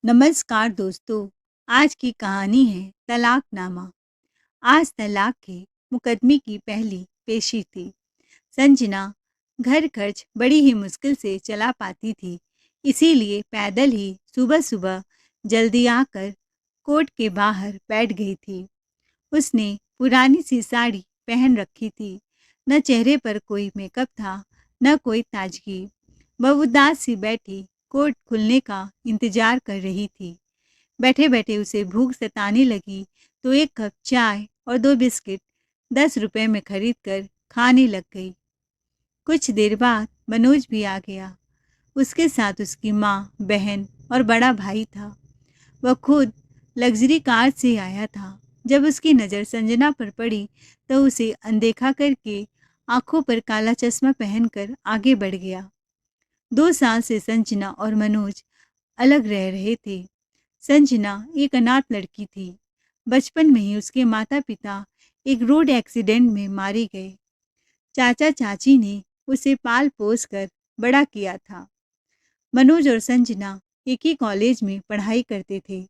नमस्कार दोस्तों। आज की कहानी है तलाकनामा। आज तलाक के मुकदमे की पहली पेशी थी। संजना घर खर्च बड़ी ही मुश्किल से चला पाती थी, इसीलिए पैदल ही सुबह सुबह जल्दी आकर कोर्ट के बाहर बैठ गई थी। उसने पुरानी सी साड़ी पहन रखी थी। न चेहरे पर कोई मेकअप था, न कोई ताजगी। वह उदास सी बैठी कोर्ट खुलने का इंतजार कर रही थी। बैठे बैठे उसे भूख सताने लगी तो एक कप चाय और 2 बिस्किट 10 रुपए में खरीद कर खाने लग गई। कुछ देर बाद मनोज भी आ गया। उसके साथ उसकी माँ, बहन और बड़ा भाई था। वह खुद लग्जरी कार से आया था। जब उसकी नज़र संजना पर पड़ी तो उसे अनदेखा करके आंखों पर काला चश्मा पहनकर आगे बढ़ गया। 2 साल से संजना और मनोज अलग रह रहे थे। संजना एक अनाथ लड़की थी। बचपन में ही उसके माता पिता एक रोड एक्सीडेंट में मारे गए। चाचा चाची ने उसे पाल पोस कर बड़ा किया था। मनोज और संजना एक ही कॉलेज में पढ़ाई करते थे।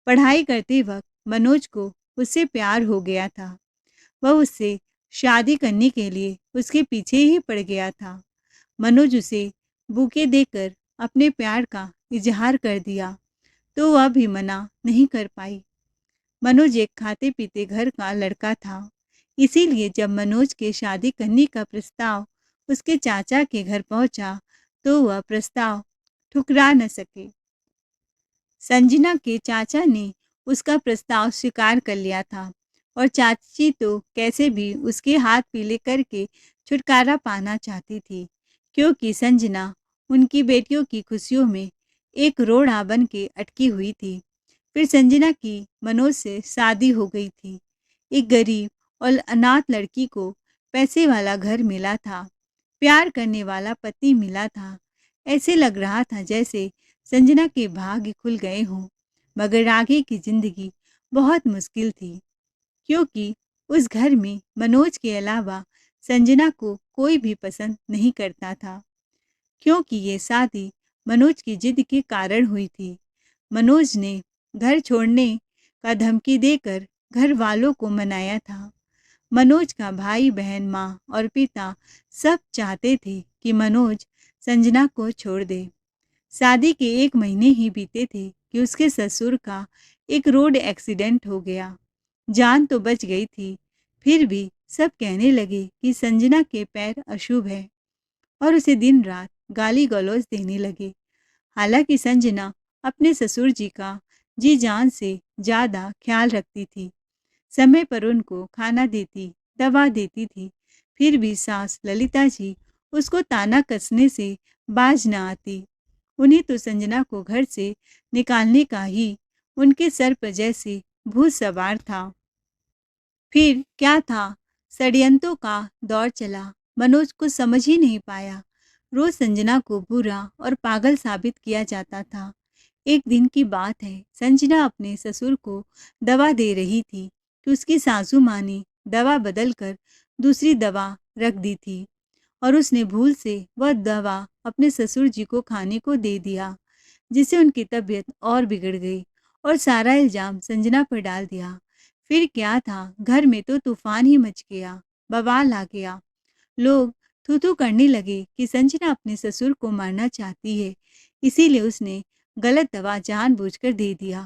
पढ़ाई करते वक्त मनोज को उससे प्यार हो गया था। वह उससे शादी करने के लिए उसके पीछे ही पड़ गया था। मनोज उसे बुके देकर अपने प्यार का इजहार कर दिया तो वह भी मना नहीं कर पाई। मनोज एक खाते पीते घर का लड़का था, इसीलिए जब मनोज के शादी करने का प्रस्ताव उसके चाचा के घर पहुंचा तो वह प्रस्ताव ठुकरा न सके। संजना के चाचा ने उसका प्रस्ताव स्वीकार कर लिया था और चाची तो कैसे भी उसके हाथ पीले करके छुटकारा पाना चाहती थी, क्योंकि संजना उनकी बेटियों की खुशियों में एक रोड़ा बन के अटकी हुई थी। फिर संजना की मनोज से शादी हो गई थी। एक गरीब और अनाथ लड़की को पैसे वाला घर मिला था, प्यार करने वाला पति मिला था। ऐसे लग रहा था जैसे संजना के भाग्य खुल गए हों। मगर आगे की जिंदगी बहुत मुश्किल थी, क्योंकि उस घर में मनोज के अलावा संजना को कोई भी पसंद नहीं करता था। क्योंकि ये शादी मनोज की जिद के कारण हुई थी। मनोज ने घर छोड़ने का धमकी देकर घर वालों को मनाया था। मनोज का भाई बहन, माँ और पिता सब चाहते थे कि मनोज संजना को छोड़ दे। शादी के 1 महीने ही बीते थे कि उसके ससुर का एक रोड एक्सीडेंट हो गया। जान तो बच गई थी, फिर भी सब कहने लगे कि संजना के पैर अशुभ है और उसे दिन रात गाली गलौज देने लगे। हालांकि संजना अपने ससुर जी का जी जान से ज़्यादा ख्याल रखती थी। समय पर उनको खाना देती, दवा देती थी। फिर भी सास ललिता जी उसको ताना कसने से बाज न आती। उन्हें तो संजना को घर से निकालने का ही उनके सर पर जैसे भूत सवार था। फिर क्या था, षड्यंत्रों का दौर चला। मनोज को समझ ही नहीं पाया। रोज संजना को बुरा और पागल साबित किया जाता था। एक दिन की बात है, संजना अपने ससुर को दवा दे रही थी कि उसकी सासू माँ ने दवा बदल कर दूसरी दवा रख दी थी और उसने भूल से वह दवा अपने ससुर जी को खाने को दे दिया, जिससे उनकी तबीयत और बिगड़ गई और सारा इल्जाम संजना पर डाल दिया। फिर क्या था, घर में तो तूफान ही मच गया, बवाल आ गया। लोग थू थू करने लगे कि संजना अपने ससुर को मारना चाहती है, इसीलिए उसने गलत दवा जानबूझकर दे दिया।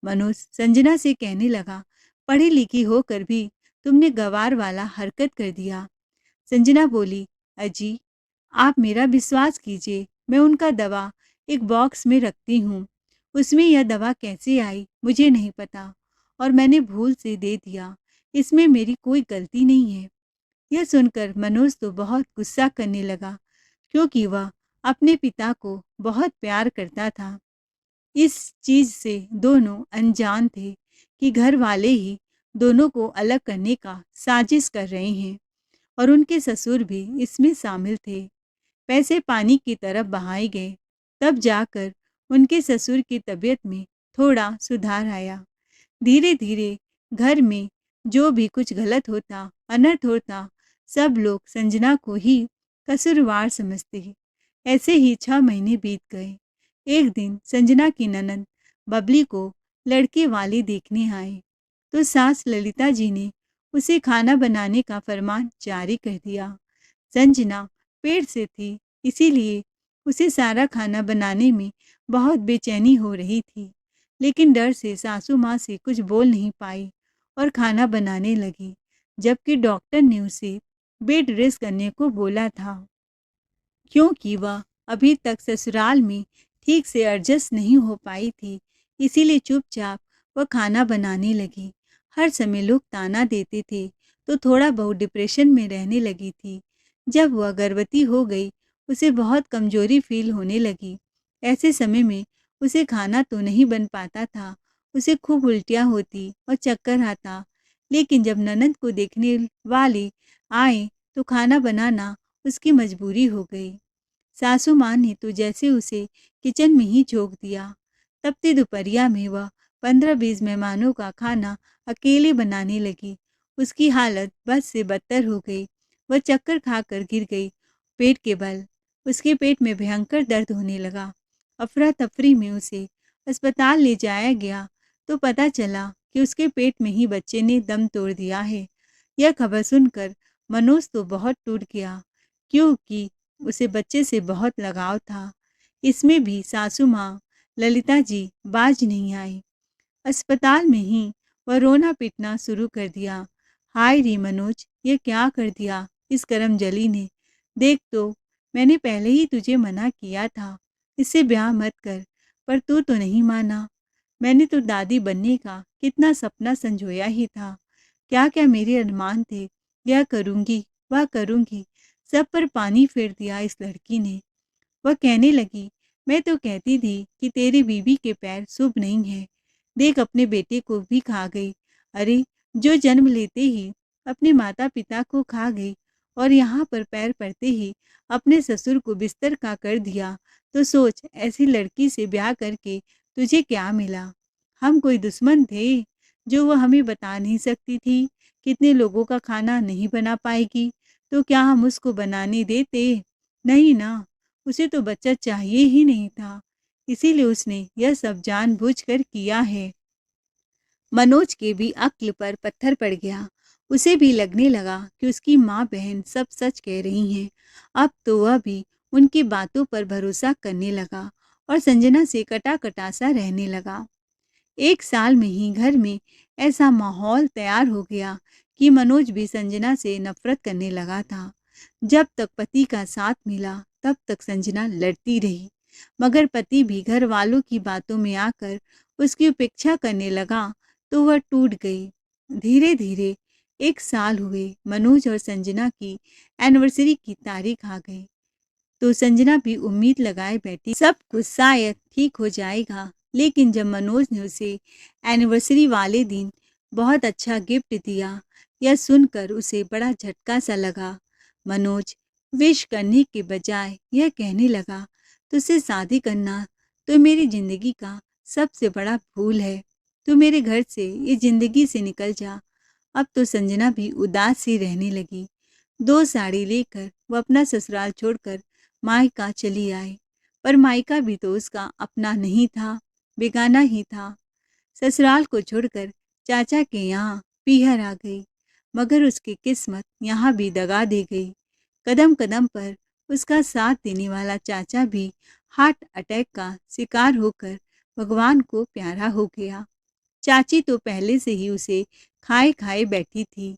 मनोज संजना से कहने लगा, पढ़ी लिखी होकर भी तुमने गवार वाला हरकत कर दिया। संजना बोली, अजी आप मेरा विश्वास कीजिए, मैं उनका दवा एक बॉक्स में रखती हूँ। उसमें यह दवा कैसे आई मुझे नहीं पता और मैंने भूल से दे दिया। इसमें मेरी कोई गलती नहीं है। यह सुनकर मनोज तो बहुत गुस्सा करने लगा, क्योंकि वह अपने पिता को बहुत प्यार करता था। इस चीज से दोनों अनजान थे कि घर वाले ही दोनों को अलग करने का साजिश कर रहे हैं और उनके ससुर भी इसमें शामिल थे। पैसे पानी की तरफ बहाए गए, तब जाकर उनके ससुर की तबीयत में थोड़ा सुधार आया। धीरे धीरे घर में जो भी कुछ गलत होता, अनर्थ होता, सब लोग संजना को ही कसूरवार समझते। ऐसे ही 6 महीने बीत गए। एक दिन संजना की ननद बबली को लड़के वाले देखने आए तो सास ललिता जी ने उसे खाना बनाने का फरमान जारी कर दिया। संजना पेट से थी, इसीलिए उसे सारा खाना बनाने में बहुत बेचैनी हो रही थी, लेकिन डर से सासू माँ से कुछ बोल नहीं पाई और खाना बनाने लगी, जबकि डॉक्टर ने उसे बेड रेस्ट करने को बोला था, क्योंकि वह अभी तक ससुराल में ठीक से एडजस्ट नहीं हो पाई थी। इसीलिए चुपचाप वह खाना बनाने लगी। हर समय लोग ताना देते थे, तो थोड़ा बहुत डिप्रेशन में रहने लगी थी। जब वह गर्भवती हो गई, उसे बहुत कमजोरी फील होने लगी। ऐसे समय में उसे खाना तो नहीं बन पाता था, उसे खूब उल्टियाँ होती और चक्कर आता। लेकिन जब ननद को देखने वाले आए, तो खाना बनाना उसकी मजबूरी हो गई। सासू माँ ने तो जैसे उसे किचन में ही झोंक दिया। तपती दोपहरिया में वह 15-20 मेहमानों का खाना अकेले बनाने लगी। उसकी हालत बद से बदतर हो गई। वह चक्कर खाकर गिर गई पेट के बल। उसके पेट में भयंकर दर्द होने लगा। अफरा तफरी में उसे अस्पताल ले जाया गया तो पता चला कि उसके पेट में ही बच्चे ने दम तोड़ दिया है। यह खबर सुनकर मनोज तो बहुत टूट गया, क्योंकि उसे बच्चे से बहुत लगाव था। इसमें भी सासू माँ ललिता जी बाज नहीं आई। अस्पताल में ही वह रोना पीटना शुरू कर दिया। हाय रे मनोज, ये क्या कर दिया इस करमजली ने। देख तो, मैंने पहले ही तुझे मना किया था, इससे ब्याह मत कर, पर तू तो नहीं माना। मैंने तो दादी बनने का कितना सपना संजोया ही था। क्या क्या मेरे अरमान थे, यह करूँगी, वह करूँगी, सब पर पानी फेर दिया इस लड़की ने। वह कहने लगी, मैं तो कहती थी कि तेरी बीवी के पैर शुभ नहीं है। देख अपने बेटे को भी खा गई। अरे, जो जन्म लेते ही अपने माता पिता को खा गई और यहाँ पर पैर पड़ते ही अपने ससुर को बिस्तर का कर दिया, तो सोच ऐसी लड़की से ब्याह करके तुझे क्या मिला। हम कोई दुश्मन थे जो वह हमें बता नहीं सकती थी कितने लोगों का खाना नहीं बना पाएगी, तो क्या हम उसको बनाने देते? नहीं ना। उसे तो बच्चा चाहिए ही नहीं था, इसीलिए उसने यह सब जानबूझकर किया है। मनोज के भी अक्ल पर पत्थर पड़ गया। उसे भी लगने लगा कि उसकी माँ बहन सब सच कह रही हैं। अब तो वह भी उनकी बातों पर भरोसा करने लगा और संजना से कटा कटा सा रहने लगा। 1 साल में ही घर में ऐसा माहौल तैयार हो गया कि मनोज भी संजना से नफरत करने लगा था। जब तक पति का साथ मिला, तब तक संजना लड़ती रही, मगर पति भी घर वालों की बातों में आकर उसकी उपेक्षा करने लगा, तो वह टूट गई। धीरे धीरे 1 साल हुए, मनोज और संजना की एनिवर्सरी की तारीख आ गई, तो संजना भी उम्मीद लगाए बैठी सब कुछ शायद ठीक हो जाएगा। लेकिन जब मनोज ने उसे एनिवर्सरी वाले दिन बहुत अच्छा गिफ्ट दिया, यह सुनकर उसे बड़ा झटका सा लगा। मनोज विश करने के बजाय यह कहने लगा, तुझसे शादी करना तो मेरी जिंदगी का सबसे बड़ा भूल है। तू मेरे घर से ये जिंदगी से निकल जा। अब तो संजना भी उदास सी रहने लगी। 2 साड़ी लेकर वह अपना ससुराल छोड़कर मायका चली आई, पर मायका भी तो उसका अपना नहीं था, बेगाना ही था। ससुराल को छोड़कर चाचा के यहाँ पीहर आ गई, मगर उसकी किस्मत यहाँ भी दगा दे गई। कदम कदम पर उसका साथ देने वाला चाचा भी हार्ट अटैक का शिकार होकर भगवान को प्यारा हो गया। चाची तो पहले से ही उसे खाए खाए बैठी थी।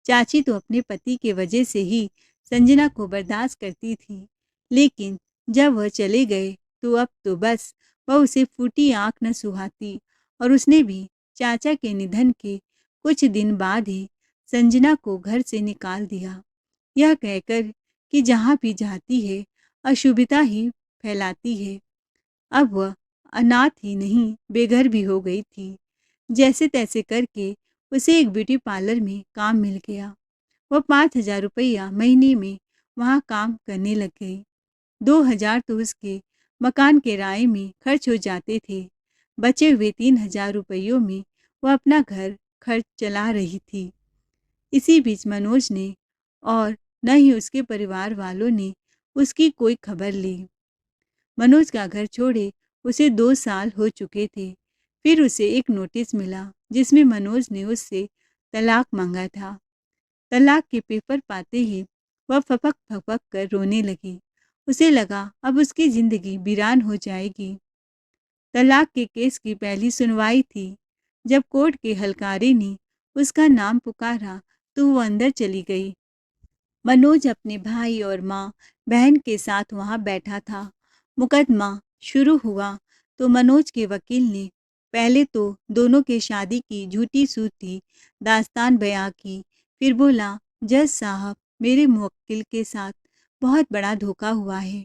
चाची तो अपने पति के वजह से ही संजना को बर्दाश्त करती थी, लेकिन जब वह चले गए तो अब तो बस वह उसे फूटी आंख न सुहाती, और उसने भी चाचा के निधन के कुछ दिन बाद ही संजना को घर से निकाल दिया, यह कहकर कि जहाँ भी जाती है अशुभता ही फैलाती है। अब वह अनाथ ही नहीं, बेघर भी हो गई थी। जैसे तैसे करके उसे एक ब्यूटी पार्लर में काम मिल गया। वह 5,000 रुपया महीने में वहाँ काम करने लग गई। 2,000 तो उसके मकान किराए में खर्च हो जाते थे। बचे हुए 3,000 रुपयों में वह अपना घर खर्च चला रही थी। इसी बीच मनोज ने और न ही उसके परिवार वालों ने उसकी कोई खबर ली। मनोज का घर छोड़े उसे 2 साल हो चुके थे। फिर उसे एक नोटिस मिला जिसमें मनोज ने उससे तलाक मांगा था। तलाक के पेपर पाते ही वह फपक फपक कर रोने लगी। उसे लगा अब उसकी जिंदगी वीरान हो जाएगी। तलाक के केस की पहली सुनवाई थी। जब कोर्ट के हलकारे ने उसका नाम पुकारा तो वो अंदर चली गई। मनोज अपने भाई और माँ बहन के साथ वहां बैठा था। मुकदमा शुरू हुआ तो मनोज के वकील ने पहले तो दोनों के शादी की झूठी सूती दास्तान बयां की। फिर बोला, जज साहब, मेरे मुवक्किल के साथ बहुत बड़ा धोखा हुआ है।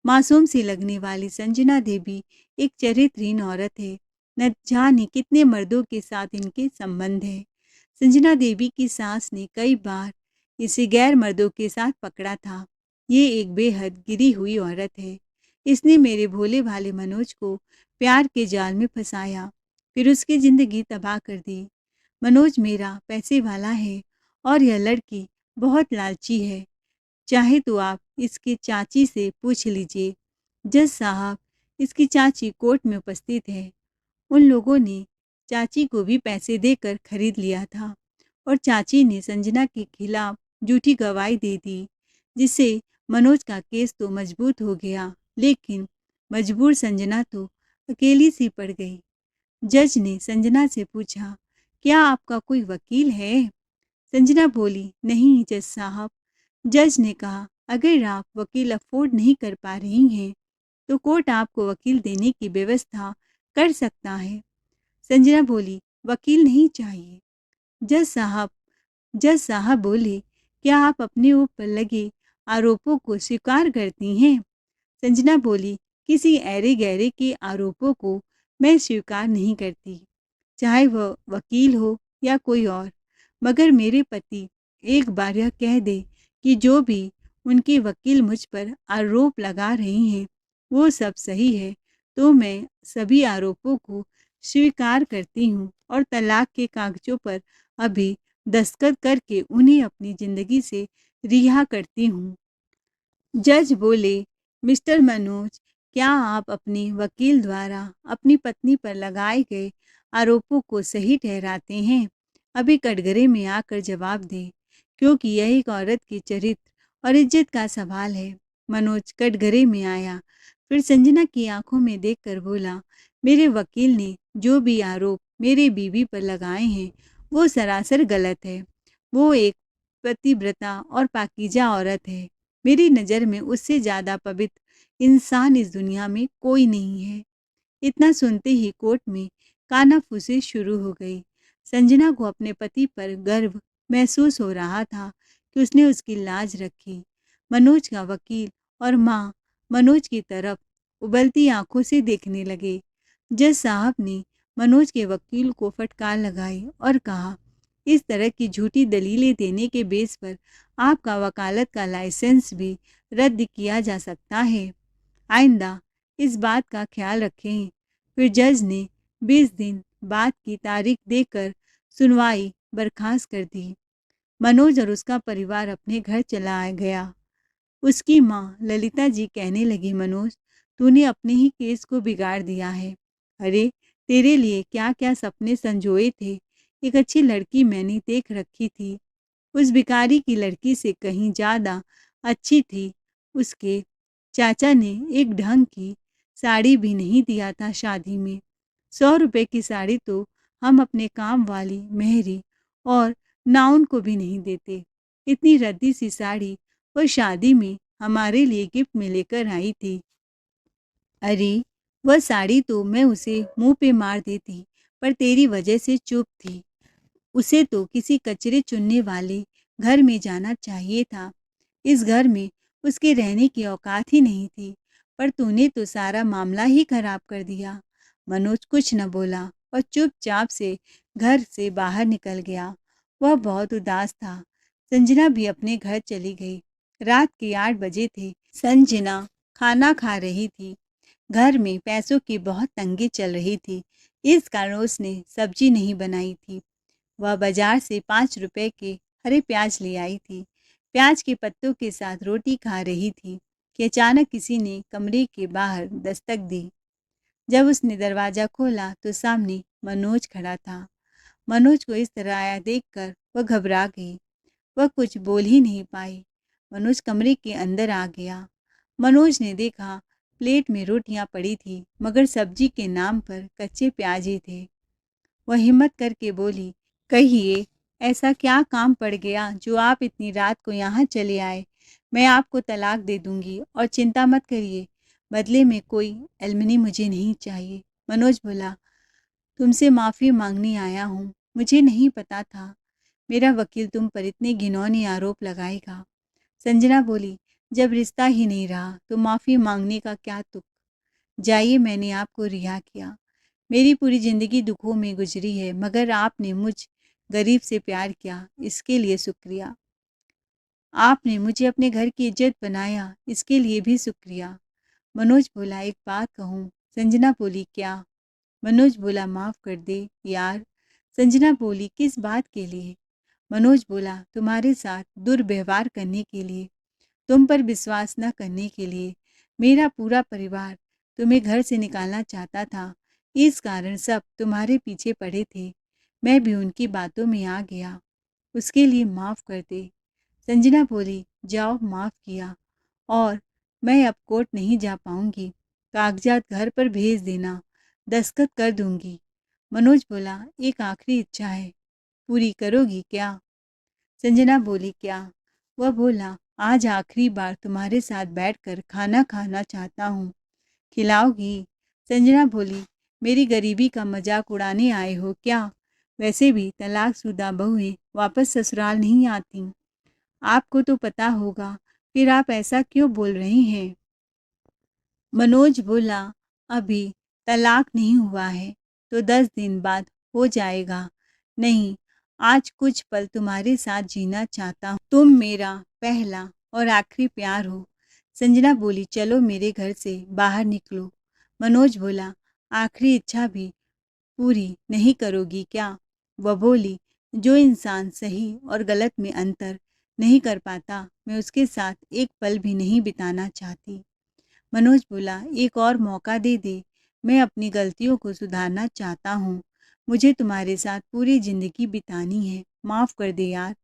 मासूम सी लगने वाली संजना देवी एक चरित्रहीन औरत है। न जाने कितने मर्दों के साथ इनके संबंध है। संजना देवी की सास ने कई बार इसे गैर मर्दों के साथ पकड़ा था। ये एक बेहद गिरी हुई औरत है। इसने मेरे भोले भाले मनोज को प्यार के जाल में फंसाया, फिर उसकी जिंदगी तबाह कर दी। मनोज मेरा पैसे वाला है और यह लड़की बहुत लालची है। चाहे तो आप इसकी चाची से पूछ लीजिए। जज साहब, इसकी चाची कोर्ट में उपस्थित है। उन लोगों ने चाची को भी पैसे देकर खरीद लिया था और चाची ने संजना के खिलाफ झूठी गवाही दे दी, जिससे मनोज का केस तो मजबूत हो गया, लेकिन मजबूर संजना तो अकेली सी पड़ गई। जज ने संजना से पूछा, क्या आपका कोई वकील है? संजना बोली, नहीं जज साहब। जज ने कहा, अगर आप वकील अफोर्ड नहीं कर पा रही हैं तो कोर्ट आपको वकील देने की व्यवस्था कर सकता है। संजना बोली, वकील नहीं चाहिए। जज साहब जज साहब बोले, क्या आप अपने ऊपर लगे आरोपों को स्वीकार करती हैं? संजना बोली, किसी ऐरे गहरे के आरोपों को मैं स्वीकार नहीं करती, चाहे वह वकील हो या कोई और। मगर मेरे पति एक बार यह कह दे कि जो भी उनके वकील मुझ पर आरोप लगा रहे हैं वो सब सही है, तो मैं सभी आरोपों को स्वीकार करती हूँ और तलाक के कागजों पर अभी दस्तखत करके उन्हें अपनी जिंदगी से रिहा करती हूँ। जज बोले, मिस्टर मनोज, क्या आप अपने वकील द्वारा अपनी पत्नी पर लगाए गए आरोपों को सही ठहराते हैं? अभी कटघरे में आकर जवाब दें, क्योंकि यह एक औरत के चरित्र और इज्जत का सवाल है। मनोज कटघरे में आया, फिर संजना की आंखों में देखकर बोला, मेरे वकील ने जो भी आरोप मेरे बीवी पर लगाए हैं वो सरासर गलत है। वो एक पतिव्रता और पाकीज़ा औरत है। मेरी नज़र में उससे ज़्यादा पवित्र इंसान इस दुनिया में कोई नहीं है। इतना सुनते ही कोर्ट में कानाफूसी शुरू हो गई। संजना को अपने पति पर गर्व महसूस हो रहा था कि उसने उसकी लाज रखी। मनोज का वकील और माँ मनोज की तरफ उबलती आंखों से देखने लगे। जज साहब ने मनोज के वकील को फटकार लगाई और कहा, इस तरह की झूठी दलीलें देने के बेस पर आपका वकालत का लाइसेंस भी रद्द किया जा सकता है। आइंदा इस बात का ख्याल रखें। फिर जज ने 20 दिन बाद की तारीख देकर सुनवाई बर्खास्त कर दी। मनोज और उसका परिवार अपने घर चला गया। उसकी माँ ललिता जी कहने लगी, मनोज, तूने अपने ही केस को बिगाड़ दिया है। अरे, तेरे लिए क्या क्या सपने संजोए थे। एक अच्छी लड़की मैंने देख रखी थी, उस भिखारी की लड़की से कहीं ज़्यादा अच्छी थी। उसके चाचा ने एक ढंग की साड़ी भी नहीं दिया था शादी में। 100 रुपए की साड़ी तो हम अपने काम वाली मेहरी और नाउन को भी नहीं देते। इतनी रद्दी सी साड़ी वो शादी में हमारे लिए गिफ्ट में लेकर आई थी। अरे, वह साड़ी तो मैं उसे मुंह पे मार देती, पर तेरी वजह से चुप थी। उसे तो किसी कचरे चुनने वाले घर में जाना चाहिए था। इस घर में उसके रहने की औकात ही नहीं थी, पर तूने तो सारा मामला ही खराब कर दिया। मनोज कुछ न बोला और चुपचाप से घर से बाहर निकल गया। वह बहुत उदास था। संजना भी अपने घर चली गई। रात के 8 बजे थे। संजना खाना खा रही थी। घर में पैसों की बहुत तंगी चल रही थी, इस कारण उसने सब्जी नहीं बनाई थी। वह बाजार से 5 रुपए के हरे प्याज ले आई थी। प्याज के पत्तों के साथ रोटी खा रही थी कि अचानक किसी ने कमरे के बाहर दस्तक दी। जब उसने दरवाज़ा खोला तो सामने मनोज खड़ा था। मनोज को इस तरह आया देखकर वह घबरा गई। वह कुछ बोल ही नहीं पाई। मनोज कमरे के अंदर आ गया। मनोज ने देखा प्लेट में रोटियां पड़ी थी, मगर सब्जी के नाम पर कच्चे प्याज ही थे। वह हिम्मत करके बोली, कहिए, ऐसा क्या काम पड़ गया जो आप इतनी रात को यहाँ चले आए? मैं आपको तलाक दे दूंगी और चिंता मत करिए, बदले में कोई एलमनी मुझे नहीं चाहिए। मनोज बोला, तुमसे माफ़ी मांगने आया हूँ। मुझे नहीं पता था मेरा वकील तुम पर इतने घिनौने आरोप लगाएगा। संजना बोली, जब रिश्ता ही नहीं रहा तो माफ़ी मांगने का क्या तुक? जाइए, मैंने आपको रिहा किया। मेरी पूरी ज़िंदगी दुखों में गुजरी है, मगर आपने मुझ गरीब से प्यार किया, इसके लिए शुक्रिया। आपने मुझे अपने घर की इज्जत बनाया, इसके लिए भी शुक्रिया। मनोज बोला, एक बात कहूँ? संजना बोली, क्या? मनोज बोला, माफ़ कर दे यार। संजना बोली, किस बात के लिए? मनोज बोला, तुम्हारे साथ दुर्व्यवहार करने के लिए, तुम पर विश्वास न करने के लिए। मेरा पूरा परिवार तुम्हें घर से निकालना चाहता था, इस कारण सब तुम्हारे पीछे पड़े थे। मैं भी उनकी बातों में आ गया, उसके लिए माफ़ कर दे। संजना बोली, जाओ, माफ़ किया और मैं अब कोर्ट नहीं जा पाऊंगी। कागजात घर पर भेज देना, दस्तखत कर दूंगी। मनोज बोला, एक आखिरी इच्छा है, पूरी करोगी क्या? संजना बोली, क्या? वह बोला, आज आखिरी बार तुम्हारे साथ बैठकर खाना खाना चाहता हूँ, खिलाओगी? संजना बोली, मेरी गरीबी का मजाक उड़ाने आए हो क्या? वैसे भी तलाकशुदा बहुएं वापस ससुराल नहीं आती, आपको तो पता होगा, फिर आप ऐसा क्यों बोल रही हैं? मनोज बोला, अभी तलाक नहीं हुआ है तो 10 दिन बाद हो जाएगा। नहीं, आज कुछ पल तुम्हारे साथ जीना चाहता हूँ। तुम मेरा पहला और आखिरी प्यार हो। संजना बोली, चलो मेरे घर से बाहर निकलो। मनोज बोला, आखिरी इच्छा भी पूरी नहीं करोगी क्या? वह बोली, जो इंसान सही और गलत में अंतर नहीं कर पाता, मैं उसके साथ एक पल भी नहीं बिताना चाहती। मनोज बोला, एक और मौका दे दे, मैं अपनी गलतियों को सुधारना चाहता हूँ। मुझे तुम्हारे साथ पूरी ज़िंदगी बितानी है, माफ़ कर दे यार।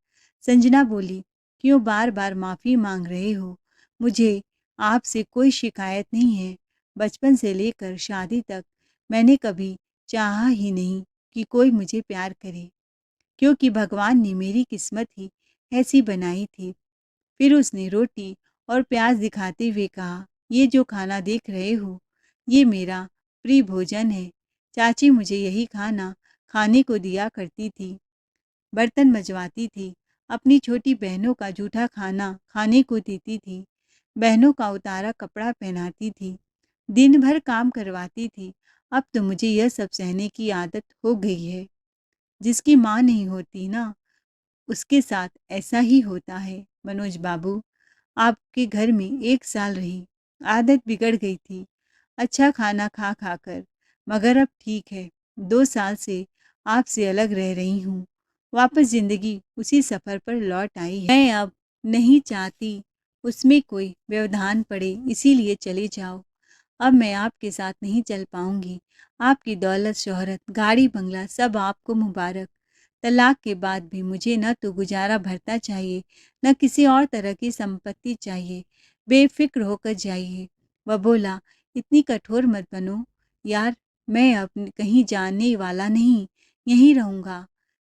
संजना बोली, क्यों बार बार माफ़ी मांग रहे हो? मुझे आपसे कोई शिकायत नहीं है। बचपन से लेकर शादी तक मैंने कभी चाहा ही नहीं कि कोई मुझे प्यार करे, क्योंकि भगवान ने मेरी किस्मत ही ऐसी बनाई थी। फिर उसने रोटी और प्याज दिखाते हुए कहा, ये जो खाना देख रहे हो, ये मेरा प्रिय भोजन है। चाची मुझे यही खाना खाने को दिया करती थी, बर्तन मजवाती थी, अपनी छोटी बहनों का जूठा खाना खाने को देती थी, बहनों का उतारा कपड़ा पहनाती थी, दिन भर काम करवाती थी। अब तो मुझे यह सब सहने की आदत हो गई है। जिसकी माँ नहीं होती ना, उसके साथ ऐसा ही होता है। मनोज बाबू, आपके घर में 1 साल रही, आदत बिगड़ गई थी, अच्छा खाना खा खा कर, मगर अब ठीक है। 2 साल से आपसे अलग रह रही हूँ, वापस ज़िंदगी उसी सफ़र पर लौट आई है। मैं अब नहीं चाहती उसमें कोई व्यवधान पड़े, इसीलिए चले जाओ। अब मैं आपके साथ नहीं चल पाऊंगी। आपकी दौलत, शोहरत, गाड़ी बंगला सब आपको मुबारक। तलाक के बाद भी मुझे न तो गुजारा भरता चाहिए, न किसी और तरह की संपत्ति चाहिए। बेफिक्र होकर जाइए। वह बोला, इतनी कठोर मत बनो यार, मैं अब कहीं जाने वाला नहीं, यहीं रहूँगा।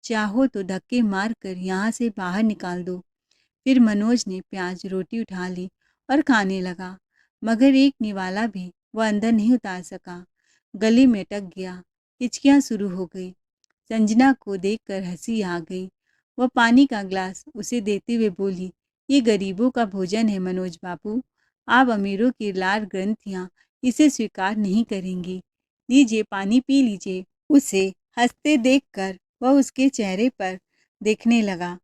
चाहो तो धक्के मार कर यहाँ से बाहर निकाल दो। फिर मनोज ने प्याज रोटी उठा ली और खाने लगा, मगर एक निवाला भी वह अंदर नहीं उतार सका। गले में अटक गया, हिचकियाँ शुरू हो गई। संजना को देखकर हंसी आ गई। वह पानी का ग्लास उसे देते हुए बोली, ये गरीबों का भोजन है मनोज बाबू, आप अमीरों की लार ग्रंथियाँ इसे स्वीकार नहीं करेंगी। लीजिए, पानी पी लीजिए। उसे हंसते देखकर वह उसके चेहरे पर देखने लगा।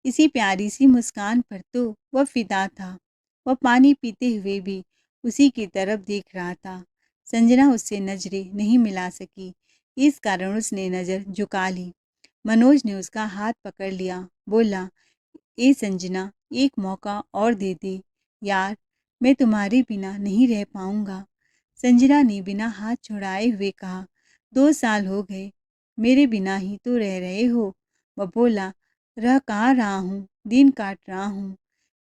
इसी प्यारी सी मुस्कान पर तो वह फिदा था। वह पानी पीते हुए भी उसी की तरफ देख रहा था। संजना उससे नजरें नहीं मिला सकी, इस कारण उसने नज़र झुका ली। मनोज ने उसका हाथ पकड़ लिया, बोला, ए संजना, एक मौका और दे दे यार, मैं तुम्हारे बिना नहीं रह पाऊंगा। संजना ने बिना हाथ छुड़ाए हुए कहा, 2 साल हो गए, मेरे बिना ही तो रह रहे हो। वह बोला, रह कहाँ रहा हूँ, दिन काट रहा हूँ।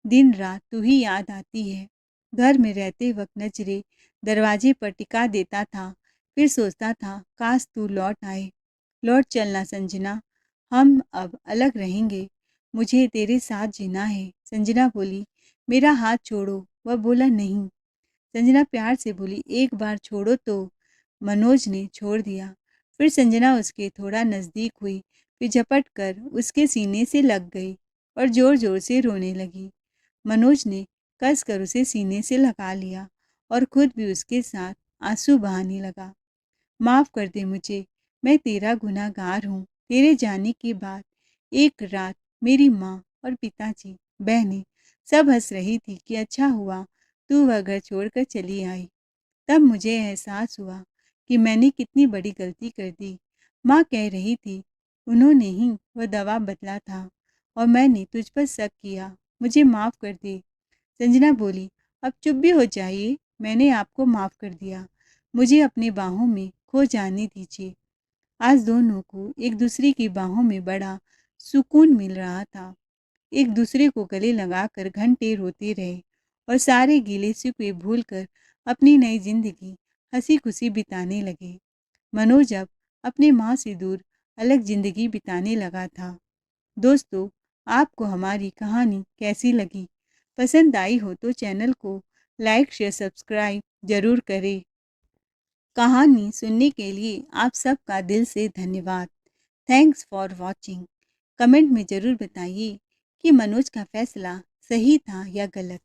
दिन रात तू ही याद आती है। घर में रहते वक्त नजरे दरवाजे पर टिका देता था, फिर सोचता था काश तू लौट आए। लौट चलना संजना, हम अब अलग रहेंगे, मुझे तेरे साथ जीना है। संजना बोली, मेरा हाथ छोड़ो। वह बोला, नहीं। संजना प्यार से बोली, एक बार छोड़ो तो। मनोज ने छोड़ दिया। फिर संजना उसके थोड़ा नज़दीक हुई, फिर झपट कर उसके सीने से लग गई और ज़ोर ज़ोर से रोने लगी। मनोज ने कस कर उसे सीने से लगा लिया और खुद भी उसके साथ आंसू बहाने लगा। माफ़ कर दे मुझे, मैं तेरा गुनहगार हूँ। तेरे जाने के बाद एक रात मेरी माँ और पिताजी, बहनें सब हंस रही थी कि अच्छा हुआ तू वह घर छोड़कर चली आई। तब मुझे एहसास हुआ कि मैंने कितनी बड़ी गलती कर दी। माँ कह रही थी, उन्होंने ही वह दवा बदला था और मैंने तुझ पर शक किया। मुझे माफ़ कर दे। संजना बोली, अब चुप भी हो जाइए, मैंने आपको माफ़ कर दिया। मुझे अपनी बाहों में खो जाने दीजिए। आज दोनों को एक दूसरे की बाहों में बड़ा सुकून मिल रहा था। एक दूसरे को गले लगाकर घंटे रोते रहे और सारे गीले शिकवे भूलकर अपनी नई जिंदगी हंसी खुशी बिताने लगे। मनोज अब अपने माँ से दूर अलग जिंदगी बिताने लगा था। दोस्तों, आपको हमारी कहानी कैसी लगी? पसंद आई हो तो चैनल को लाइक शेयर सब्सक्राइब जरूर करें। कहानी सुनने के लिए आप सबका दिल से धन्यवाद। Thanks for watching. कमेंट में ज़रूर बताइए कि मनोज का फैसला सही था या गलत।